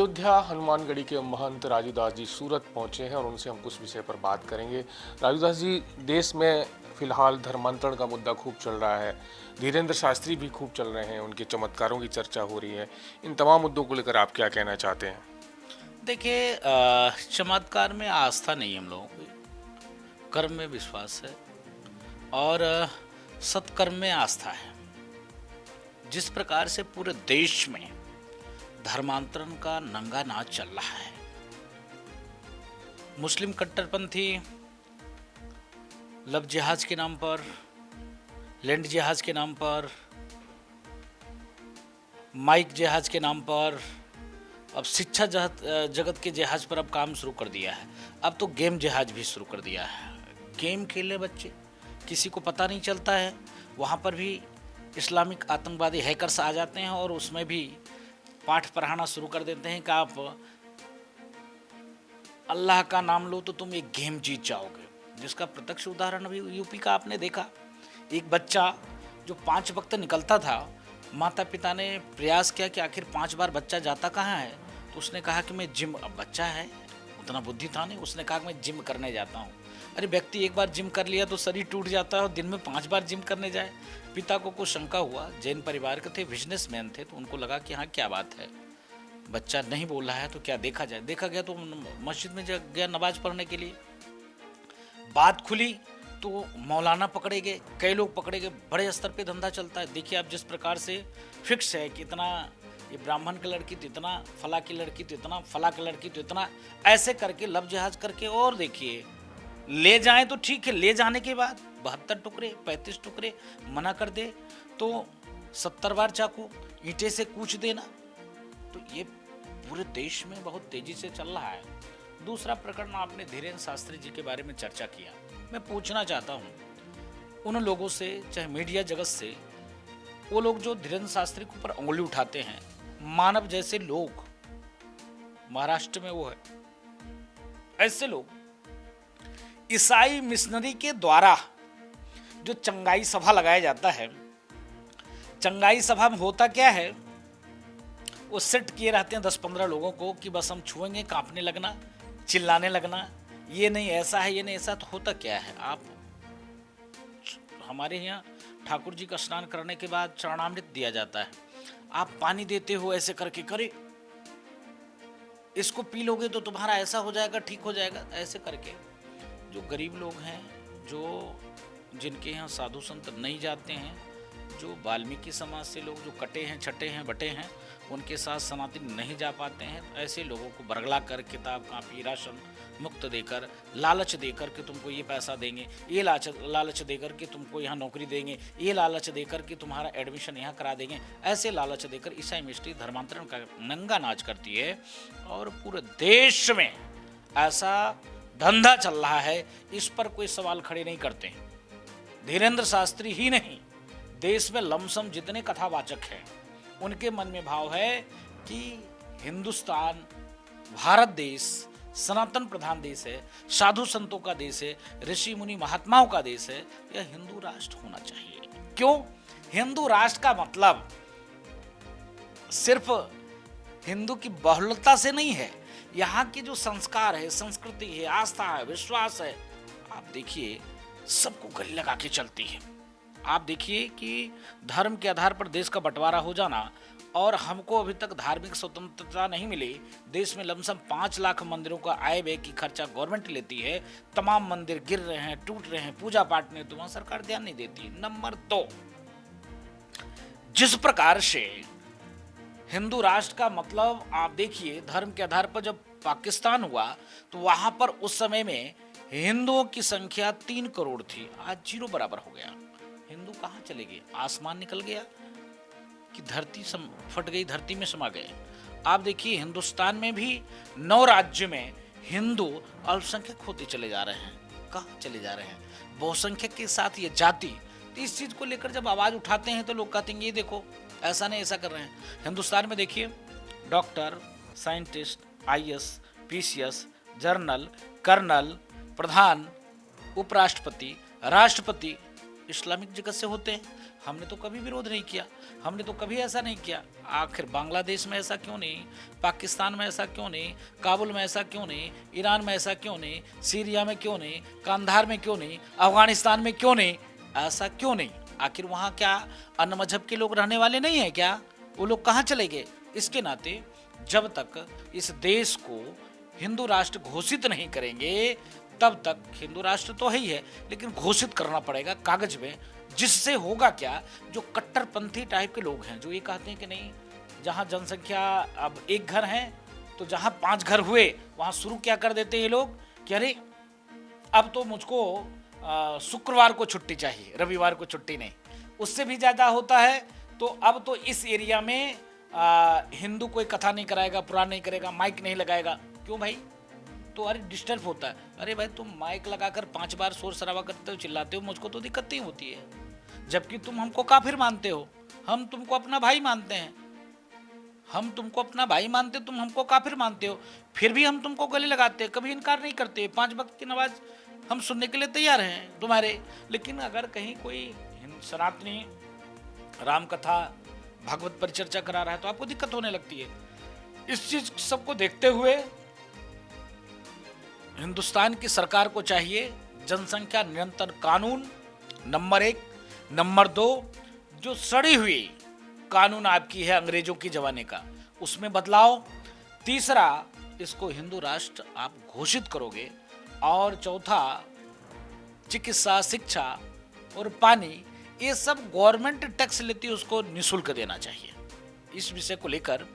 अयोध्या हनुमानगढ़ी के महंत राजू दास जी सूरत पहुंचे हैं और उनसे हम कुछ विषय पर बात करेंगे। राजू दास जी, देश में फिलहाल धर्मांतरण का मुद्दा खूब चल रहा है, धीरेन्द्र शास्त्री भी खूब चल रहे हैं, उनके चमत्कारों की चर्चा हो रही है। इन तमाम मुद्दों को लेकर आप क्या कहना चाहते हैं? देखिए, चमत्कार में आस्था नहीं है हम लोगों की, कर्म में विश्वास है और सत्कर्म में आस्था है। जिस प्रकार से पूरे देश में धर्मांतरण का नंगा नाच चल रहा है, मुस्लिम कट्टरपंथी लव जिहाज के नाम पर, लैंड जिहाज के नाम पर, माइक जिहाज के नाम पर, अब शिक्षा जगत के जहाज पर अब काम शुरू कर दिया है। अब तो गेम जहाज भी शुरू कर दिया है। गेम खेले बच्चे, किसी को पता नहीं चलता है। वहाँ पर भी इस्लामिक आतंकवादी हैकर्स आ जाते हैं और उसमें भी पाठ पढ़ाना शुरू कर देते हैं कि आप अल्लाह का नाम लो तो तुम एक गेम जीत जाओगे। जिसका प्रत्यक्ष उदाहरण अभी यूपी का आपने देखा। एक बच्चा जो 5 वक्त निकलता था, माता पिता ने प्रयास किया कि आखिर 5 बार बच्चा जाता कहाँ है, तो उसने कहा कि मैं जिम, अब बच्चा है उतना बुद्धि था नहीं, उसने कहा कि मैं जिम करने जाता हूँ। अरे व्यक्ति एक बार जिम कर लिया तो शरीर टूट जाता है और दिन में 5 बार जिम करने जाए। पिता को कुछ शंका हुआ, जैन परिवार के थे, बिजनेसमैन थे, तो उनको लगा कि हाँ क्या बात है, बच्चा नहीं बोल रहा है तो क्या देखा जाए। देखा गया तो मस्जिद में गया नमाज पढ़ने के लिए। बात खुली तो मौलाना पकड़े गए, कई लोग पकड़े गए। बड़े स्तर पे धंधा चलता है। देखिए आप, जिस प्रकार से फिक्स है कि इतना ये ब्राह्मण की लड़की तो इतना, फला की लड़की तो इतना, फला की लड़की तो इतना, ऐसे करके लब जहाज करके, और देखिए ले जाएं तो ठीक है, ले जाने के बाद 72 टुकड़े 35 टुकड़े मना कर दे तो 70 बार चाकू ईंटे से कूच देना। तो ये पूरे देश में बहुत तेजी से चल रहा है। दूसरा प्रकरण, आपने धीरेन्द्र शास्त्री जी के बारे में चर्चा किया। मैं पूछना चाहता हूँ उन लोगों से, चाहे मीडिया जगत से, वो लोग जो धीरेन्द्र शास्त्री के ऊपर उंगली उठाते हैं, मानव जैसे लोग, महाराष्ट्र में वो है, ऐसे लोग ईसाई मिशनरी के द्वारा जो चंगाई सभा लगाया जाता है, चंगाई सभा में होता क्या है, वो सेट किए रहते हैं 10-15 लोगों को कि बस हम छुएंगे कांपने लगना, चिल्लाने लगना, ये नहीं ऐसा है, ये नहीं ऐसा। तो होता क्या है, आप हमारे यहाँ ठाकुर जी का स्नान करने के बाद चरणामृत दिया जाता है, आप पानी देते हो ऐसे करके, करे इसको पी लोगे तो तुम्हारा ऐसा हो जाएगा, ठीक हो जाएगा, ऐसे करके। जो गरीब लोग हैं, जो जिनके यहाँ साधु संत नहीं जाते हैं, जो वाल्मीकि समाज से लोग जो कटे हैं, छटे हैं, बटे हैं, उनके साथ सनातनी नहीं जा पाते हैं, ऐसे लोगों को बरगला कर, किताब कापी राशन मुक्त देकर, लालच देकर कि तुमको ये पैसा देंगे, ये लालच देकर कि तुमको यहाँ नौकरी देंगे, ये लालच देकर कि तुम्हारा एडमिशन यहाँ करा देंगे, ऐसे लालच देकर ईसाई मिस्ट्री धर्मांतरण का नंगा नाच करती है। और पूरे देश में ऐसा धंधा चल रहा है, इस पर कोई सवाल खड़े नहीं करते। धीरेन्द्र शास्त्री ही नहीं, देश में लमसम जितने कथावाचक हैं, उनके मन में भाव है कि हिंदुस्तान, भारत देश सनातन प्रधान देश है, साधु संतों का देश है, ऋषि मुनि महात्माओं का देश है, यह हिंदू राष्ट्र होना चाहिए। क्यों? हिंदू राष्ट्र का मतलब सिर्फ हिंदू की बहुलता से नहीं है, यहाँ के जो संस्कार है, संस्कृति है, आस्था है, विश्वास है, आप देखिए सबको गले लगा के चलती है। आप देखिए कि धर्म के आधार पर देश का बंटवारा हो जाना, और हमको अभी तक धार्मिक स्वतंत्रता नहीं मिली। देश में लमसम 5 लाख मंदिरों का आय व्यय की खर्चा गवर्नमेंट लेती है, तमाम मंदिर गिर रहे हैं, टूट रहे हैं, पूजा पाठ में तो वहां सरकार ध्यान नहीं देती। नंबर 2, जिस प्रकार से हिंदू राष्ट्र का मतलब आप देखिए, धर्म के आधार पर जब पाकिस्तान हुआ तो वहां पर उस समय में हिंदुओं की संख्या 3 करोड़ थी, आज 0 बराबर हो गया। हिंदू कहाँ चले गए? आसमान निकल गया कि धरती फट गई, धरती में समा गए। आप देखिए हिंदुस्तान में भी 9 राज्य में हिंदू अल्पसंख्यक होते चले जा रहे हैं। कहाँ चले जा रहे हैं? बहुसंख्यक के साथ ये जाति, तो इस चीज को लेकर जब आवाज उठाते हैं तो लोग कहते हैं ये देखो ऐसा नहीं ऐसा कर रहे हैं। हिंदुस्तान में देखिए doctor, scientist, IAS, PCS, general, colonel, प्रधान, उपराष्ट्रपति, राष्ट्रपति इस्लामिक जगत से होते हैं। हमने तो कभी विरोध नहीं किया, हमने तो कभी ऐसा नहीं किया। आखिर बांग्लादेश में ऐसा क्यों नहीं, पाकिस्तान में ऐसा क्यों नहीं, काबुल में ऐसा क्यों नहीं, ईरान में ऐसा क्यों नहीं, सीरिया में क्यों नहीं, कांधार में क्यों नहीं, अफगानिस्तान में क्यों नहीं, ऐसा क्यों नहीं? आखिर वहाँ क्या अन्य मजहब के लोग रहने वाले नहीं हैं क्या? वो लोग कहाँ चले गए? इसके नाते जब तक इस देश को हिंदू राष्ट्र घोषित नहीं करेंगे तब तक, हिंदू राष्ट्र तो है ही है लेकिन घोषित करना पड़ेगा कागज में, जिससे होगा क्या, जो कट्टरपंथी टाइप के लोग हैं जो ये कहते हैं कि नहीं, जहाँ जनसंख्या अब एक घर है तो जहाँ 5 घर हुए वहाँ शुरू क्या कर देते हैं ये लोग कि अरे अब तो मुझको शुक्रवार को छुट्टी चाहिए, रविवार को छुट्टी नहीं। उससे भी ज़्यादा होता है तो अब तो इस एरिया में हिंदू कोई कथा नहीं कराएगा, पुराण नहीं करेगा, माइक नहीं लगाएगा। क्यों भाई? तो अरे डिस्टर्ब होता है। अरे भाई तुम माइक लगाकर 5 बार शोर शराबा करते हो, चिल्लाते हो, मुझको तो दिक्कत नहीं होती है, जबकि तुम हमको काफिर मानते हो, हम तुमको अपना भाई मानते हैं, हम तुमको अपना भाई मानते हो, तुम हमको काफिर मानते हो, फिर भी हम तुमको गले लगाते हैं, कभी इनकार नहीं करते। 5 वक्त की नमाज हम सुनने के लिए तैयार हैं तुम्हारे। लेकिन अगर कहीं कोई सनातनी राम कथा भागवत परिचर्चा करा रहा है तो आपको दिक्कत होने लगती है। इस चीज सबको देखते हुए हिंदुस्तान की सरकार को चाहिए जनसंख्या नियंत्रण कानून नंबर 1, नंबर 2 जो सड़ी हुई कानून आपकी है अंग्रेजों की जमाने का, उसमें बदलाव। तीसरा, इसको हिंदू राष्ट्र आप घोषित करोगे। और चौथा, चिकित्सा, शिक्षा और पानी, ये सब गवर्नमेंट टैक्स लेती है, उसको निःशुल्क देना चाहिए। इस विषय को लेकर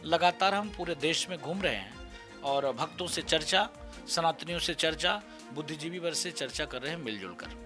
लगातार हम पूरे देश में घूम रहे हैं और भक्तों से चर्चा, सनातनियों से चर्चा, बुद्धिजीवी वर्ग से चर्चा कर रहे हैं मिलजुल कर।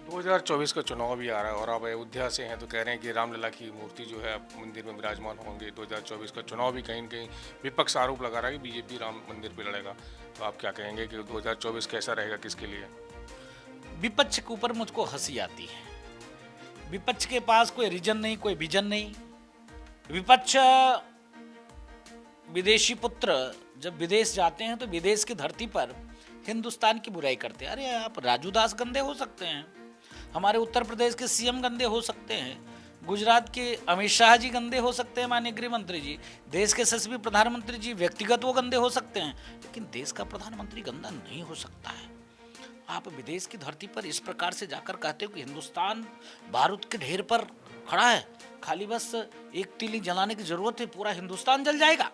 2024 का चुनाव भी आ रहा है और आप अयोध्या से हैं तो कह रहे हैं कि रामलला की मूर्ति जो है आप मंदिर में विराजमान होंगे। 2024 का चुनाव भी कहीं न कहीं विपक्ष आरोप लगा रहा है कि बीजेपी राम मंदिर पे लड़ेगा, तो आप क्या कहेंगे कि 2024 कैसा रहेगा, किसके लिए? विपक्ष के ऊपर मुझको हंसी आती है। विपक्ष के पास कोई रीजन नहीं, कोई विजन नहीं। विपक्ष विदेशी पुत्र जब विदेश जाते हैं तो विदेश की धरती पर हिंदुस्तान की बुराई करते हैं। अरे आप राजू दास गंदे हो सकते हैं, हमारे उत्तर प्रदेश के सीएम गंदे हो सकते हैं, गुजरात के अमित शाह जी गंदे हो सकते हैं, माननीय गृह मंत्री जी, देश के यशस्वी प्रधानमंत्री जी व्यक्तिगत वो गंदे हो सकते हैं, लेकिन देश का प्रधानमंत्री गंदा नहीं हो सकता है। आप विदेश की धरती पर इस प्रकार से जाकर कहते हो कि हिंदुस्तान बारूद के ढेर पर खड़ा है, खाली बस एक तीली जलाने की जरूरत है, पूरा हिंदुस्तान जल जाएगा।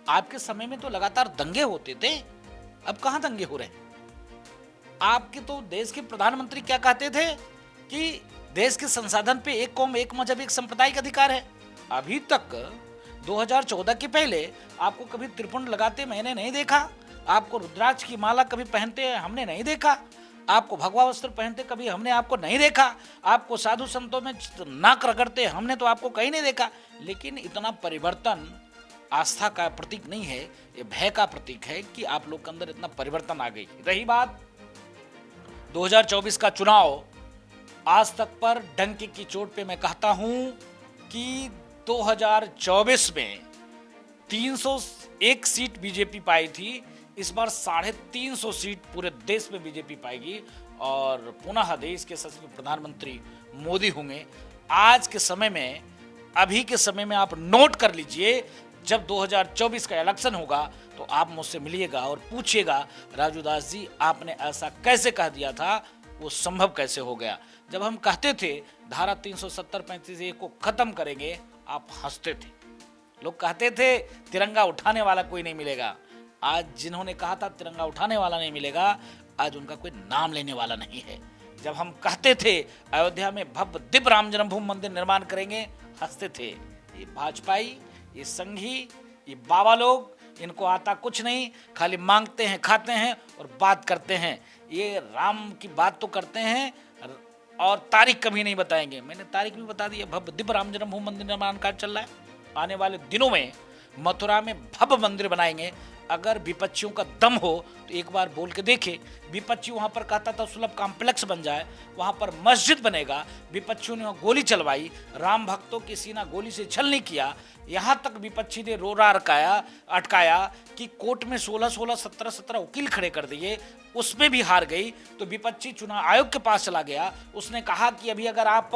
आपके समय में तो लगातार दंगे होते थे, अब कहां दंगे हो रहे हैं? आपके तो देश के प्रधानमंत्री क्या कहते थे कि देश के संसाधन पे एक कौम, एक मजहब, एक सांप्रदायिक अधिकार है। अभी तक 2014 के पहले आपको कभी त्रिपुंड लगाते मैंने नहीं देखा, आपको रुद्राक्ष की माला कभी पहनते हमने नहीं देखा, आपको भगवा वस्त्र पहनते कभी हमने आपको नहीं देखा, आपको साधु संतों में नाक रगड़ते हमने तो आपको कहीं नहीं देखा। लेकिन इतना परिवर्तन आस्था का प्रतीक नहीं है, ये भय का प्रतीक है कि आप लोग के अंदर इतना परिवर्तन आ गई। रही बात 2024 का चुनाव, आज तक पर डंके की चोट पे मैं कहता हूं कि 2024 में 301 सीट बीजेपी पाई थी, इस बार 350 सीट पूरे देश में बीजेपी पाएगी और पुनः देश के यशस्वी प्रधानमंत्री मोदी होंगे। आज के समय में, अभी के समय में आप नोट कर लीजिए, जब 2024 का इलेक्शन होगा तो आप मुझसे मिलिएगा और पूछिएगा राजू दास जी आपने ऐसा कैसे कह दिया था, वो संभव कैसे हो गया। जब हम कहते थे धारा 370-35 को खत्म करेंगे, आप हंसते थे। लोग कहते थे तिरंगा उठाने वाला कोई नहीं मिलेगा। आज जिन्होंने कहा था तिरंगा उठाने वाला नहीं मिलेगा, आज उनका कोई नाम लेने वाला नहीं है। जब हम कहते थे अयोध्या में भव्य दिव्य राम जन्मभूमि मंदिर निर्माण करेंगे, हंसते थे। ये भाजपाई, ये संघी, ये बाबा लोग, इनको आता कुछ नहीं, खाली मांगते हैं, खाते हैं और बात करते हैं। ये राम की बात तो करते हैं और तारीख कभी नहीं बताएंगे। मैंने तारीख भी बता दी है, भव्य दिव्य राम जन्मभूमि मंदिर निर्माण कार्य चल रहा है। आने वाले दिनों में मथुरा में भव्य मंदिर बनाएंगे। अगर विपक्षियों का दम हो तो एक बार बोल के देखे। विपक्षी वहां पर कहता था सुलभ कॉम्प्लेक्स बन जाए, वहां पर मस्जिद बनेगा, विपक्षियों ने वहां गोली चलवाई, राम भक्तों के सीना गोली से छल नहीं किया। यहां तक विपक्षी ने रोरा अटकाया कि कोर्ट में 16-16, 17-17 वकील खड़े कर दिए, उसमें भी हार गई। तो विपक्षी चुनाव आयोग के पास चला गया, उसने कहा कि अभी अगर आप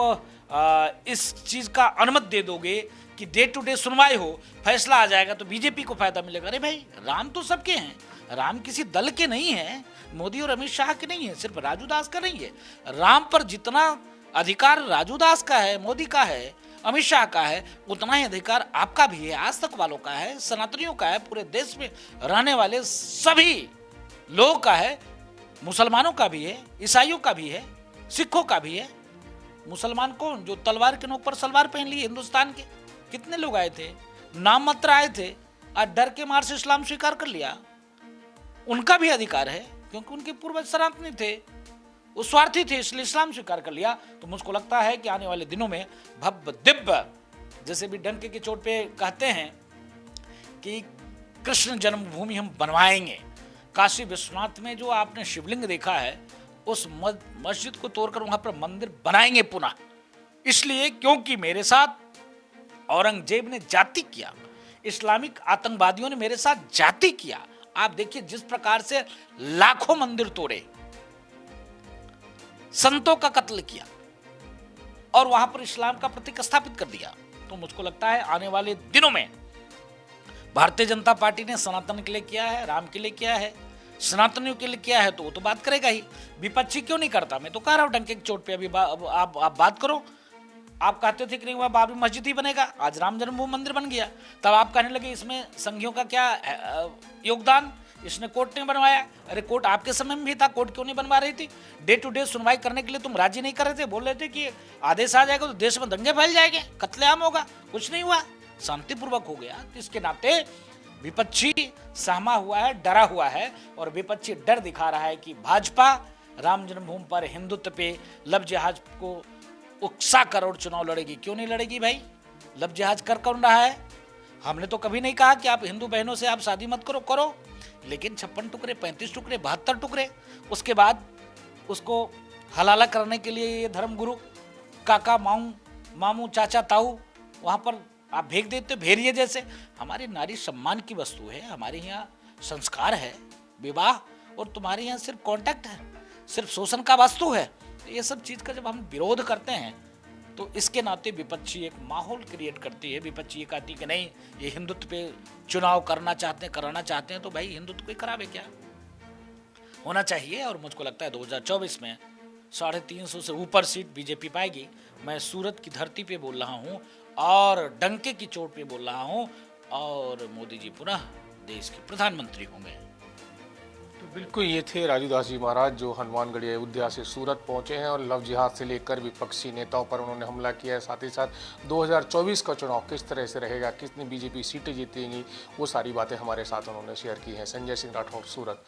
इस चीज का अनुमति दे दोगे कि डे टू डे सुनवाई हो, फैसला आ जाएगा तो बीजेपी को फायदा मिलेगा। अरे भाई, राम तो सबके हैं, राम किसी दल के नहीं है, मोदी और अमित शाह के नहीं है, सिर्फ राजू दास का नहीं है। राम पर जितना अधिकार राजू दास का है, मोदी का है, अमित शाह का है, उतना ही अधिकार आपका भी है, आज तक वालों का है, सनातनियों का है, पूरे देश में रहने वाले सभी लोगों का है, मुसलमानों का भी है, ईसाइयों का भी है, सिखों का भी है। मुसलमान कौन? जो तलवार के नोक पर सलवार पहन ली, हिंदुस्तान के कितने लोग आए थे, नाम मात्र आए थे, आज डर के मार से इस्लाम स्वीकार कर लिया। उनका भी अधिकार है, क्योंकि उनके पूर्वज सनातनी थे, वो स्वार्थी थे, इसलिए इस्लाम स्वीकार कर लिया। तो मुझको लगता है कि आने वाले दिनों में भव्य दिव्य, जैसे भी डंके की चोट पे कहते हैं कि कृष्ण जन्मभूमि हम बनवाएंगे। काशी विश्वनाथ में जो आपने शिवलिंग देखा है, उस मस्जिद को तोड़कर वहां पर मंदिर बनाएंगे पुनः, इसलिए क्योंकि मेरे साथ औरंगजेब ने जाति किया, इस्लामिक आतंकवादियों ने मेरे साथ जाति किया। आप देखिए जिस प्रकार से लाखों मंदिर तोड़े, संतों का कत्ल किया और वहां पर इस्लाम का प्रतीक स्थापित कर दिया। तो मुझको लगता है आने वाले दिनों में भारतीय जनता पार्टी ने सनातन के लिए किया है, राम के लिए किया है, सनातनियों के लिए किया है, तो वो तो बात करेगा ही। विपक्षी क्यों नहीं करता? मैं तो कह रहा हूं डंके की चोट पे, अभी आप बात करो। आप कहते थे कि नहीं वह बाबरी मस्जिद ही बनेगा, आज राम जन्मभूमि मंदिर बन गया। तब आप कहने लगे इसमें संघियों का क्या योगदान, इसने कोर्ट ने बनवाया। अरे कोर्ट आपके समय में भी था, कोर्ट क्यों नहीं बनवा रही थी? डे टू डे सुनवाई करने के लिए तुम राजी नहीं कर रहे थे, बोल रहे थे कि आदेश आ जाएगा तो देश में दंगे फैल जाएंगे, कत्लेआम होगा। कुछ नहीं हुआ, शांतिपूर्वक हो गया। इसके नाते विपक्षी सहमा हुआ है, डरा हुआ है, और विपक्षी डर दिखा रहा है कि भाजपा राम जन्मभूमि पर, हिंदुत्व पे, लव जिहाद को उकसा कर और चुनाव लड़ेगी। क्यों नहीं लड़ेगी भाई? लव जिहाद कर कौन रहा है? हमने तो कभी नहीं कहा कि आप हिंदू बहनों से आप शादी मत करो, करो, लेकिन 56 टुकड़े, 35 टुकड़े, 72 टुकड़े, उसके बाद उसको हलाला करने के लिए ये धर्मगुरु काका, मामू, चाचा, ताऊ वहां पर आप भेज देते, भेड़िए जैसे। हमारी नारी सम्मान की वस्तु है, हमारे यहाँ संस्कार है, विवाह, और तुम्हारे यहाँ सिर्फ कॉन्टैक्ट है, सिर्फ शोषण का वस्तु है। तो ये सब चीज का जब हम विरोध करते हैं तो इसके नाते विपक्षी एक माहौल क्रिएट करती है। विपक्षी ये कहती है कि नहीं, ये हिंदुत्व पे चुनाव कराना चाहते हैं, तो भाई हिंदुत्व कोई करावे क्या? होना चाहिए। और मुझको लगता है 2024 में 350 से ऊपर सीट बीजेपी पाएगी। मैं सूरत की धरती पे बोल रहा हूँ और डंके की चोट पे बोल रहा हूँ, और मोदी जी पुनः देश के प्रधानमंत्री होंगे। तो बिल्कुल ये थे राजू दास जी महाराज, जो हनुमानगढ़ी अयोध्या से सूरत पहुंचे हैं और लव जिहाद से लेकर विपक्षी नेताओं पर उन्होंने हमला किया है। साथ ही साथ 2024 का चुनाव किस तरह से रहेगा, कितनी बीजेपी सीटें जीतेंगी, वो सारी बातें हमारे साथ उन्होंने शेयर की हैं। संजय सिंह राठौर, सूरत।